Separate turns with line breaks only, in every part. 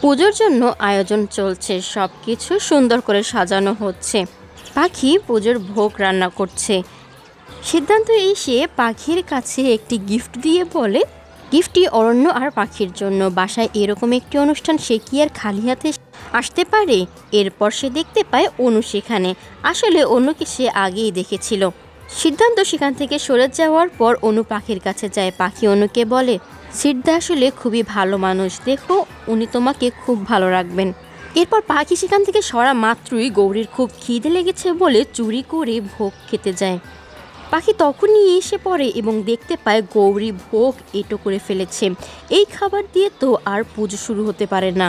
পুজোর জন্য আয়োজন চলছে, সবকিছু সুন্দর করে সাজানো হচ্ছে। পাখি পুজোর ভোগ রান্না করছে। সিদ্ধান্ত এসে পাখির কাছে একটি গিফট দিয়ে বলে, গিফটটি অরণ্য আর পাখির জন্য। বাসায় এরকম একটি অনুষ্ঠান সে কি আর খালি হাতে আসতে পারে? এরপর সে দেখতে পায় অনু সেখানে। আসলে অনুকে সে আগেই দেখেছিল। সিদ্ধান্ত সেখান থেকে সরে যাওয়ার পর অনু পাখির কাছে যায়। পাখি অনুকে বলে, সিদ্ধা আসলে খুবই ভালো মানুষ, দেখো উনি তোমাকে খুব ভালো রাখবেন। এরপর পাখি সেখান থেকে সরা মাত্রই গৌরীর খুব খিদে লেগেছে বলে চুরি করে ভোগ খেতে যায়। পাখি তখনই এসে পড়ে এবং দেখতে পায় গৌরী ভোগ এঁটো করে ফেলেছে। এই খাবার দিয়ে তো আর পুজো শুরু হতে পারে না।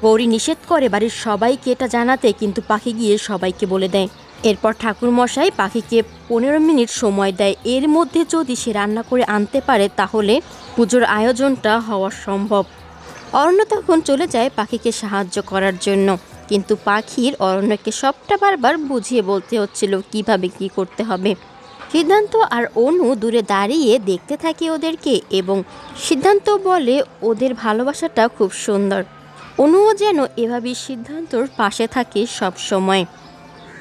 গৌরী নিষেধ করে বাড়ির সবাইকে এটা জানাতে, কিন্তু পাখি গিয়ে সবাইকে বলে দেয়। এরপর ঠাকুরমশাই পাখিকে 15 মিনিট সময় দেয়। এর মধ্যে যদি সে রান্না করে আনতে পারে তাহলে পুজোর আয়োজনটা হওয়া সম্ভব। অরণ্য তখন চলে যায় পাখিকে সাহায্য করার জন্য, কিন্তু পাখির অরণ্যকে সবটা বারবার বুঝিয়ে বলতে হচ্ছিল কিভাবে কি করতে হবে। সিদ্ধান্ত আর অনু দূরে দাঁড়িয়ে দেখতে থাকে ওদেরকে, এবং সিদ্ধান্ত বলে ওদের ভালোবাসাটা খুব সুন্দর। অনুও যেন এভাবেই সিদ্ধান্তর পাশে থাকে সব সময়।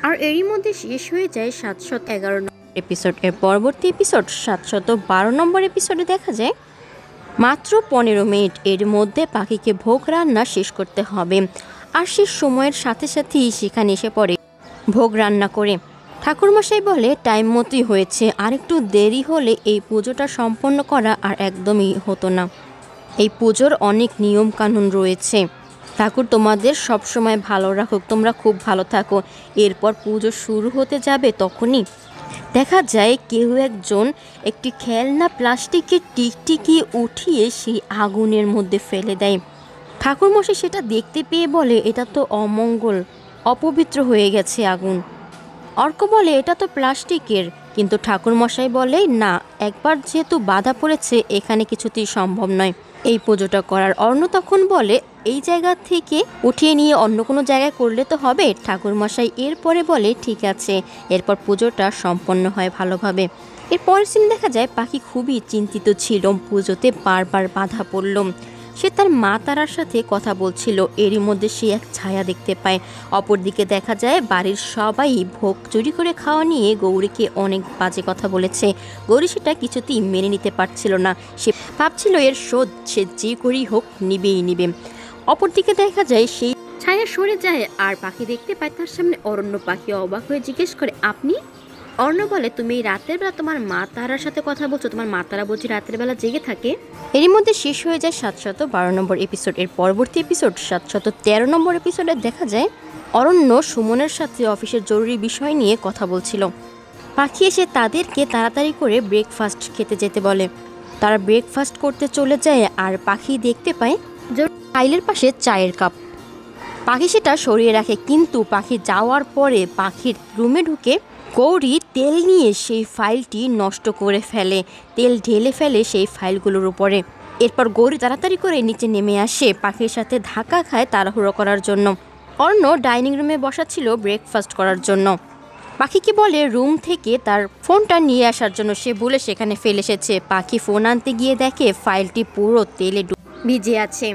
আর এরই মধ্যে শেষ হয়ে যায় 711 নম্বর এপিসোড। এর পরবর্তী এপিসোড 712 নম্বর এপিসোডে দেখা যায় মাত্র 15 মিনিট এর মধ্যে পাখিকে ভোগ রান্না শেষ করতে হবে। আর সে সময়ের সাথে সাথেই সেখানে এসে পড়ে ভোগ রান্না করে। ঠাকুরমশাই বলে টাইম মতোই হয়েছে, আর একটু দেরি হলে এই পুজোটা সম্পন্ন করা আর একদমই হতো না। এই পুজোর অনেক নিয়ম কানুন রয়েছে। ঠাকুর তোমাদের সব সময় ভালো রাখুক, তোমরা খুব ভালো থাকো। এরপর পুজো শুরু হতে যাবে তখনই দেখা যায় কেউ একজন একটি খেলনা প্লাস্টিকের টিকটিকি উঠিয়ে সেই আগুনের মধ্যে ফেলে দেয়। ঠাকুরমশাই সেটা দেখতে পেয়ে বলে, এটা তো অমঙ্গল, অপবিত্র হয়ে গেছে আগুন। অর্ক বলে এটা তো প্লাস্টিকের, কিন্তু ঠাকুরমশাই বলে না, একবার যেহেতু বাধা পড়েছে এখানে কিছুতেই সম্ভব নয় এই পুজোটা করার। অর্ণ তখন বলে এই জায়গা থেকে উঠিয়ে নিয়ে অন্য কোনো জায়গায় করলে তো হবে। ঠাকুরমশাই এরপরে বলে ঠিক আছে। এরপর পুজোটা সম্পন্ন হয় ভালোভাবে। এরপরের সিন দেখা যায় পাখি খুবই চিন্তিত ছিল, পুজোতে বারবার বাধা পড়ল। সে তার মা তারার সাথে কথা বলছিল, এরই মধ্যে সে এক ছায়া দেখতে পায়। অপরদিকে দেখা যায় বাড়ির সবাই ভোগ চুরি করে খাওয়া নিয়ে গৌরীকে অনেক বাজে কথা বলেছে। গৌরী সেটা কিছুতেই মেনে নিতে পারছিল না। সে ভাবছিল এর শোধ সে যে করেই হোক নিবেই নিবে। অপরদিকে দেখা যায় সেই ছায়া সরে যায় আর পাখি দেখতে পায় তার সামনে অরণ্য। পাখি অবাক হয়ে জিজ্ঞেস করে, আপনি? অর্ণ বলে, তুমি রাতের বেলা তোমার মা তারার সাথে কথা বলছো, তোমার মা তারা বলছি রাতের বেলা জেগে থাকে। এরই মধ্যে শেষ হয়ে যায় 712 নম্বর এপিসোড। এর পরবর্তী এপিসোড 713 নম্বর এপিসোডে দেখা যায় অরণ্য সুমনের সাথে অফিসের জরুরি বিষয় নিয়ে কথা বলছিল। পাখি এসে তাদেরকে তাড়াতাড়ি করে ব্রেকফাস্ট খেতে যেতে বলে। তারা ব্রেকফাস্ট করতে চলে যায় আর পাখি দেখতে পায় ফাইলের পাশে চায়ের কাপ। পাখি সেটা সরিয়ে রাখে, কিন্তু পাখি যাওয়ার পরে পাখির রুমে ঢুকে গৌরী তেল নিয়ে সেই ফাইলটি নষ্ট করে ফেলে, তেল ঢেলে ফেলে সেই ফাইলগুলোর উপরে। এরপর গৌরী তাড়াতাড়ি করে নিচে নেমে আসে, পাখির সাথে ধাক্কা খায় তাড়াহুড়ো করার জন্য। অর্ণ ডাইনিং রুমে বসা ছিল ব্রেকফাস্ট করার জন্য। পাখিকে বলে রুম থেকে তার ফোনটা নিয়ে আসার জন্য, সে ভুলে সেখানে ফেলে এসেছে। পাখি ফোন আনতে গিয়ে দেখে ফাইলটি পুরো তেলে ভিজে আছে।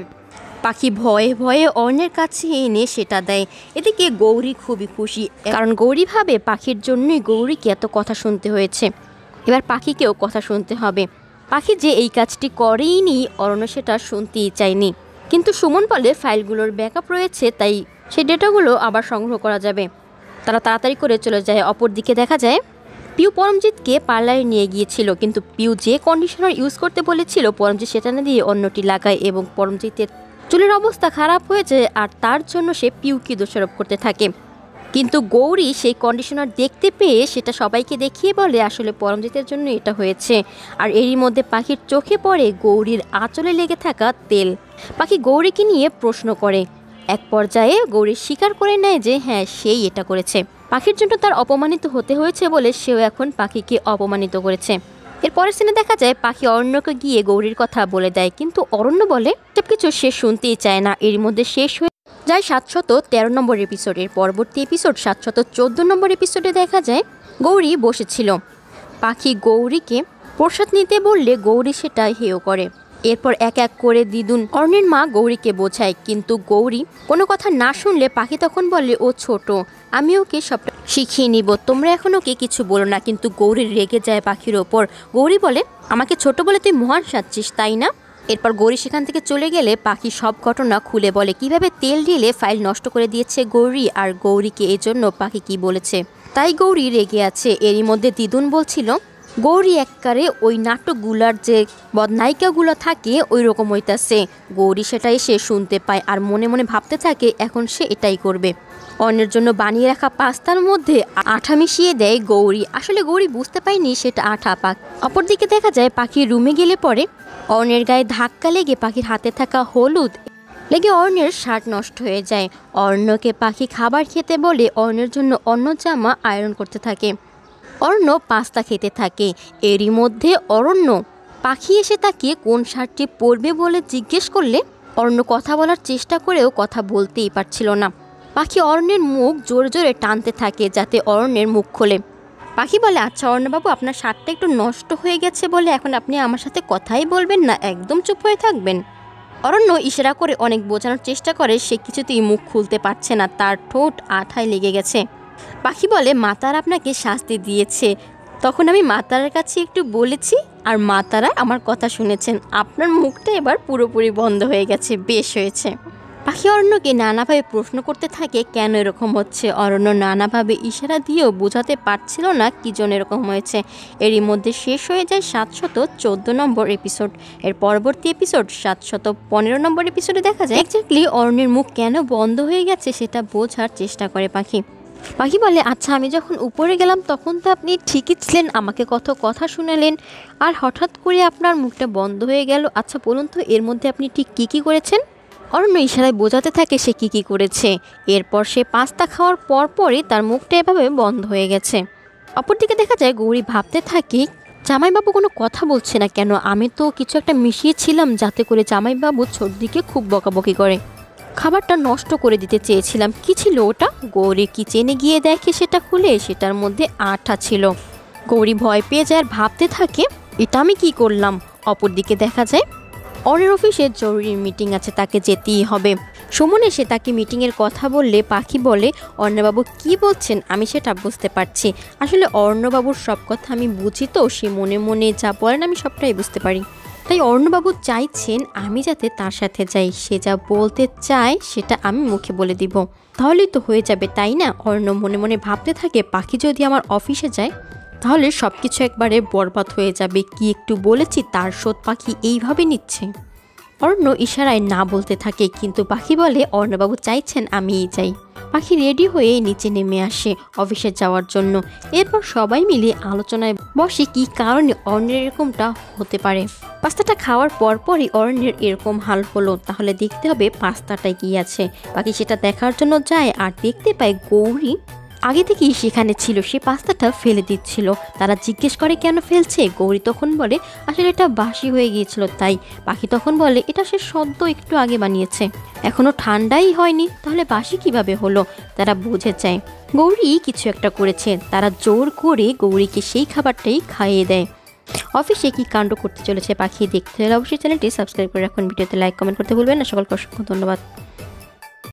পাখি ভয়ে ভয়ে অর্ণের কাছে এনে সেটা দেয়। এদিকে গৌরী খুবই খুশি, কারণ গৌরী ভাবে পাখির জন্যই গৌরীকে এত কথা শুনতে হয়েছে, এবার পাখিকেও কথা শুনতে হবে। পাখি যে এই কাজটি করেইনি অরণ্য সেটা শুনতেই চায়নি, কিন্তু সুমন বলে ফাইলগুলোর ব্যাকআপ রয়েছে, তাই সেই ডেটাগুলো আবার সংগ্রহ করা যাবে। তারা তাড়াতাড়ি করে চলে যায়। অপরদিকে দেখা যায় পিউ পরমজিৎকে পার্লারে নিয়ে গিয়েছিল, কিন্তু পিউ যে কন্ডিশনার ইউজ করতে বলেছিল পরমজিৎ সেটা না দিয়ে অন্যটি লাগায়, এবং পরমজিতের চুলের অবস্থা খারাপ হয়েছে আর তার জন্য সে পিউকে দোষারোপ করতে থাকে। কিন্তু গৌরী সেই কন্ডিশনার দেখতে পেয়ে সেটা সবাইকে দেখিয়ে বলে আসলে পরমজিতের জন্য এটা হয়েছে। আর এরই মধ্যে পাখির চোখে পড়ে গৌরীর আঁচলে লেগে থাকা তেল। পাখি গৌরীকে নিয়ে প্রশ্ন করে, এক পর্যায়ে গৌরী স্বীকার করে নেয় যে হ্যাঁ সেই এটা করেছে। পাখির জন্য তার অপমানিত হতে হয়েছে বলে সেও এখন পাখিকে অপমানিত করেছে। এর পরের সিনে দেখা যায় পাখি অরণ্যকে গিয়ে গৌরীর কথা বলে দেয়, কিন্তু অরণ্য বলে সবকিছু সে শুনতেই চায় না। এর মধ্যে শেষ হয়ে যায় 713 নম্বর এপিসোড। এর পরবর্তী এপিসোড 714 নম্বর এপিসোডে দেখা যায় গৌরী বসেছিল। পাখি গৌরীকে প্রসাদ নিতে বললে গৌরী সেটা হেয় করে। এরপর এক এক করে দিদুন অর্ণের মা গৌরীকে বোঝায়, কিন্তু গৌরী কোনো কথা না শুনলে পাখি তখন বলে ও ছোট, আমি ওকে সবটা শিখিয়ে নিব, তোমরা এখন ওকে কিছু বলো না। কিন্তু গৌরী রেগে যায় পাখির ওপর। গৌরী বলে, আমাকে ছোট বলে তুই মহান সাজছিস তাই না? এরপর গৌরী সেখান থেকে চলে গেলে পাখি সব ঘটনা খুলে বলে, কিভাবে তেল ঢেলে ফাইল নষ্ট করে দিয়েছে গৌরী, আর গৌরীকে এজন্য পাখি কি বলেছে। তাই গৌরী রেগে আছে। এরই মধ্যে দিদুন বলছিল, গৌরী এককারে ওই নাটকগুলার যে বদনায়িকাগুলো থাকে ওই রকম হইতাছে। গৌরী সেটা এসে শুনতে পায় আর মনে মনে ভাবতে থাকে এখন সে এটাই করবে। অন্যের জন্য বানিয়ে রাখা পাস্তার মধ্যে আঠা মিশিয়ে দেয় গৌরী। আসলে গৌরী বুঝতে পায়নি সেটা আঠা। অপরদিকে দেখা যায় পাখির রুমে গেলে পরে অর্ণের গায়ে ধাক্কা লেগে পাখির হাতে থাকা হলুদ লেগে অর্ণের শার্ট নষ্ট হয়ে যায়। অর্ণকে পাখি খাবার খেতে বলে অর্ণের জন্য অন্য জামা আয়রন করতে থাকে। অর্ণ পাস্তা খেতে থাকে। এরই মধ্যে অরণ্য পাখি এসে তাকে কোন শার্টটি পরবে বলে জিজ্ঞেস করলে অর্ণ কথা বলার চেষ্টা করেও কথা বলতেই পারছিল না। পাখি অরণ্যের মুখ জোরে জোরে টানতে থাকে যাতে অরণ্যের মুখ খোলে। পাখি বলে, আচ্ছা অর্ণবাবু, আপনার শার্টটা একটু নষ্ট হয়ে গেছে বলে এখন আপনি আমার সাথে কথাই বলবেন না, একদম চুপ হয়ে থাকবেন? অরণ্য ইশারা করে অনেক বোঝানোর চেষ্টা করে, সে কিছুতেই মুখ খুলতে পারছে না, তার ঠোঁট আঠায় লেগে গেছে। পাখি বলে, মাতার আপনাকে শাস্তি দিয়েছে, তখন আমি মাতার কাছে একটু বলেছি আর মাতারা আমার কথা শুনেছেন, আপনার মুখটা এবার পুরোপুরি বন্ধ হয়ে গেছে, বেশ হয়েছে। পাখি অরণ্যকে নানাভাবে প্রশ্ন করতে থাকে কেন এরকম হচ্ছে। অরণ্য নানাভাবে ইশারা দিয়েও বোঝাতে পারছিল না কি জন্য এরকম হয়েছে। এরই মধ্যে শেষ হয়ে যায় 714 নম্বর এপিসোড। এর পরবর্তী এপিসোড 715 নম্বর এপিসোডে দেখা যায় এক্স্যাক্টলি অরণ্যের মুখ কেন বন্ধ হয়ে গেছে সেটা বোঝার চেষ্টা করে পাখি। পাখি বলে, আচ্ছা আমি যখন উপরে গেলাম তখন তো আপনি ঠিকই ছিলেন, আমাকে কত কথা শুনালেন, আর হঠাৎ করে আপনার মুখটা বন্ধ হয়ে গেল। আচ্ছা বলুন তো এর মধ্যে আপনি ঠিক কী করেছেন? অরণ্য ইশারায় বোঝাতে থাকে সে কী করেছে। এরপর সে পাস্তা খাওয়ার পরপরই তার মুখটা এভাবে বন্ধ হয়ে গেছে। অপরদিকে দেখা যায় গৌরী ভাবতে থাকে, জামাইবাবু কোনো কথা বলছে না কেন? আমি তো কিছু একটা মিশিয়েছিলাম যাতে করে জামাইবাবু ছোটদিকে খুব বকাবকি করে। খাবারটা নষ্ট করে দিতে চেয়েছিলাম। কি ছিল ওটা? গৌরী কিচেনে গিয়ে দেখে সেটা খুলে সেটার মধ্যে আঠা ছিল। গৌরী ভয় পেয়ে যায় আর ভাবতে থাকে, এটা আমি কি করলাম? অপরদিকে দেখা যায় অর্ণের অফিসে জরুরি মিটিং আছে, তাকে যেতেই হবে। সুমন এসে তাকে মিটিংয়ের কথা বললে পাখি বলে, অর্ণবাবু কি বলছেন আমি সেটা বুঝতে পারছি। আসলে অর্ণবাবুর সব কথা আমি বুঝি তো, সে মনে মনে যা বলেন আমি সবটাই বুঝতে পারি। তাই অর্ণবাবু চাইছেন আমি যাতে তার সাথে যাই, সে যা বলতে চায় সেটা আমি মুখে বলে দিব, তাহলেই তো হয়ে যাবে তাই না? অর্ণ মনে মনে ভাবতে থাকে, পাখি যদি আমার অফিসে যায় তাহলে সব কিছু একবারে বরবাদ হয়ে যাবে। কি একটু বলেছি তার শোধ পাখি এইভাবে নিচ্ছে। অর্ণ ইশারায় না বলতে থাকে, কিন্তু পাখি বলে অর্ণবাবু চাইছেন আমিই যাই। পাখি রেডি হয়ে নিচে নেমে আসে অফিসে যাওয়ার জন্য। এরপর সবাই মিলে আলোচনায় বসে কি কারণে অর্ণের এরকমটা হতে পারে। পাস্তাটা খাওয়ার পরপরই অর্ণের এরকম হাল হলো, তাহলে দেখতে হবে পাস্তাটায় কি আছে। পাখি সেটা দেখার জন্য যায় আর দেখতে পায় গৌরী আগে থেকেই সেখানে ছিল, সে পাস্তাটা ফেলে দিচ্ছিল। তারা জিজ্ঞেস করে কেন ফেলছে? গৌরী তখন বলে আসলে এটা বাসি হয়ে গিয়েছিল তাই। পাখি তখন বলে এটা সে সদ্য একটু আগে বানিয়েছে, এখনো ঠান্ডাই হয়নি, তাহলে বাসি কিভাবে হলো? তারা বুঝে যায় গৌরী কিছু একটা করেছে। তারা জোর করে গৌরীকে সেই খাবারটাই খাইয়ে দেয়। অফিসে কি কাণ্ড করতে চলেছে পাখি দেখতে হলে অবশ্যই চ্যানেলটি সাবস্ক্রাইব করে রাখুন। ভিডিওতে লাইক কমেন্ট করতে ভুলবেন না। সকলকে অসংখ্য ধন্যবাদ।